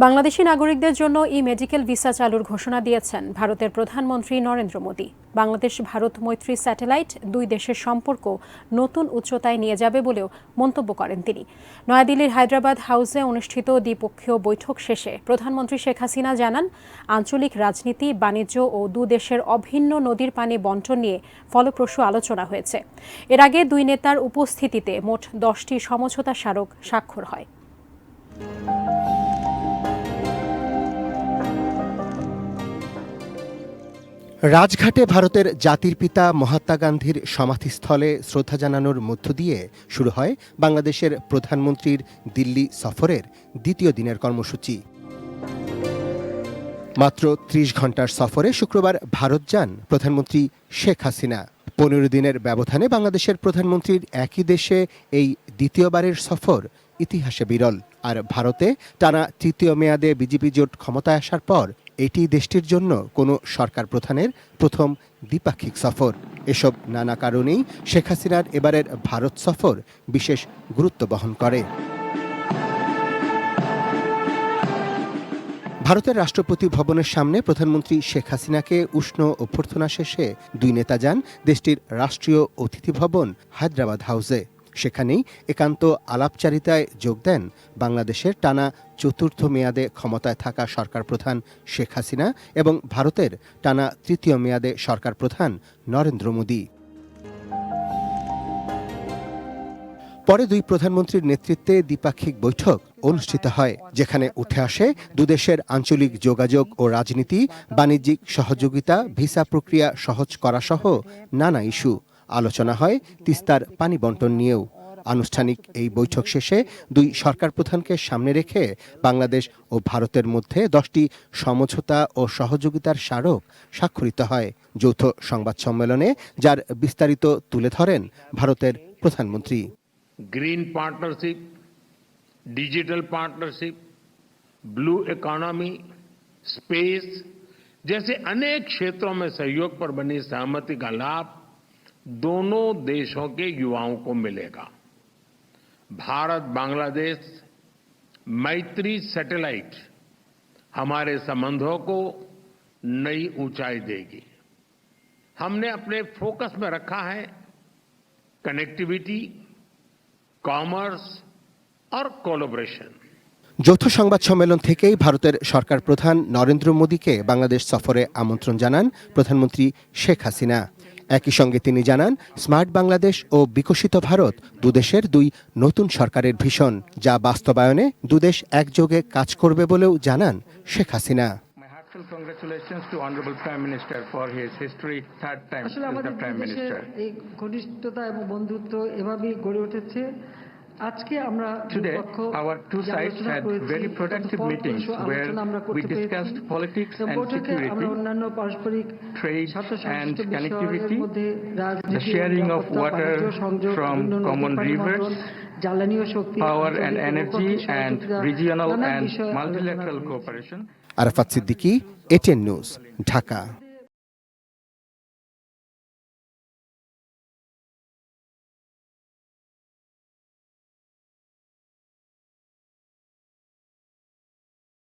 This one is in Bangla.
বাংলাদেশি নাগরিকদের জন্য মেডিকেল ভিসা চালুর ঘোষণা দিয়েছেন ভারতের প্রধানমন্ত্রী নরেন্দ্র মোদী। বাংলাদেশ ভারত মৈত্রী স্যাটেলাইট দুই দেশের সম্পর্ক নতুন উচ্চতায় নিয়ে যাবে বলেও মন্তব্য করেন তিনি। নয়াদিল্লির হায়দ্রাবাদ হাউসে অনুষ্ঠিত দ্বিপক্ষীয় বৈঠক শেষে প্রধানমন্ত্রী শেখ হাসিনা জানান, আঞ্চলিক রাজনীতি, বাণিজ্য ও দুদেশের অভিন্ন নদীর পানি বণ্টন নিয়ে ফলপ্রসূ আলোচনা হয়েছে। এর আগে দুই নেতার উপস্থিতিতে মোট 10টি সমঝোতা স্মারক স্বাক্ষর হয়। রাজঘাটে ভারতের জাতির পিতা মহাত্মা গান্ধীর সমাধিস্থলে শ্রদ্ধা জানানোর মধ্য দিয়ে শুরু হয় বাংলাদেশের প্রধানমন্ত্রীর দিল্লি সফরের দ্বিতীয় দিনের কর্মসূচি। মাত্র ৩০ ঘণ্টার সফরে শুক্রবার ভারত যান প্রধানমন্ত্রী শেখ হাসিনা। ১৫ দিনের ব্যবধানে বাংলাদেশের প্রধানমন্ত্রীর একই দেশে এই দ্বিতীয়বারের সফর ইতিহাসে বিরল। আর ভারতে টানা তৃতীয় মেয়াদে বিজেপি জোট ক্ষমতায় আসার পর এটি দেশটির জন্য কোনো সরকার প্রধানের প্রথম দ্বিপাক্ষিক সফর। এসব নানা কারণেই শেখ হাসিনার এবারের ভারত সফর বিশেষ গুরুত্ব বহন করে। ভারতের রাষ্ট্রপতি ভবনের সামনে প্রধানমন্ত্রী শেখ হাসিনাকে উষ্ণ অভ্যর্থনা শেষে দুই নেতা যান দেশটির রাষ্ট্রীয় অতিথি ভবন হায়দ্রাবাদ হাউসে। সেখানেই একান্ত আলাপচারিতায় যোগ দেন বাংলাদেশের টানা চতুর্থ মেয়াদে ক্ষমতায় থাকা সরকার প্রধান শেখ হাসিনা এবং ভারতের টানা তৃতীয় মেয়াদে সরকার প্রধান নরেন্দ্র মোদী। পরে দুই প্রধানমন্ত্রীর নেতৃত্বে দ্বিপাক্ষিক বৈঠক অনুষ্ঠিত হয়, যেখানে উঠে আসে দুদেশের আঞ্চলিক যোগাযোগ ও রাজনীতি, বাণিজ্যিক সহযোগিতা, ভিসা প্রক্রিয়া সহজ করা সহ নানা ইস্যু। আলোচনা হয় তিস্তার পানি বণ্টন নিয়েও। আনুষ্ঠানিক এই বৈঠক শেষে দুই সরকার প্রধানকে সামনে রেখে বাংলাদেশ ও ভারতের মধ্যে 10টি সমঝোতা ও সহযোগিতার স্মারক স্বাক্ষরিত হয়। যৌথ সংবাদ সম্মেলনে যার বিস্তারিত তুলে ধরেন ভারতের প্রধানমন্ত্রী। Green partnership, digital partnership, blue economy, space जैसे अनेक क्षेत्रों में सहयोग पर बनी सहमति का लाभ दोनों देशों के युवाओं को मिलेगा। भारत बांग्लादेश मैत्री सैटेलाइट हमारे संबंधों को नई ऊंचाई देगी। हमने अपने फोकस में रखा है कनेक्टिविटी, कॉमर्स और कोलैबोरेशन। যৌথ সংবাদ সম্মেলন থেকেই ভারতের সরকার প্রধান নরেন্দ্র মোদীকে বাংলাদেশ সফরে আমন্ত্রণ জানান প্রধানমন্ত্রী শেখ হাসিনা। একই সঙ্গে তিনি জানান, স্মার্ট বাংলাদেশ ও বিকশিত ভারত দুদেশের দুই নতুন সরকারের ভিশন, যা বাস্তবায়নে দুদেশ একযোগে কাজ করবে বলেও জানান Sheikh Hasina. Congratulations to Honorable Prime Minister for his history third time as the Prime Minister. এই ঘনিষ্ঠতা এবং বন্ধুত্ব এভাবেই গড়ে উঠেছে। আজকে আমরা Today our two sides had very productive meetings where we discussed politics and security, অন্যান্য পারস্পরিক trade and connectivity, the sharing of water from common rivers, জ্বালানি ও শক্তি, power and energy, and regional and multilateral cooperation. Arafat Siddiqui, ATN news, Dhaka.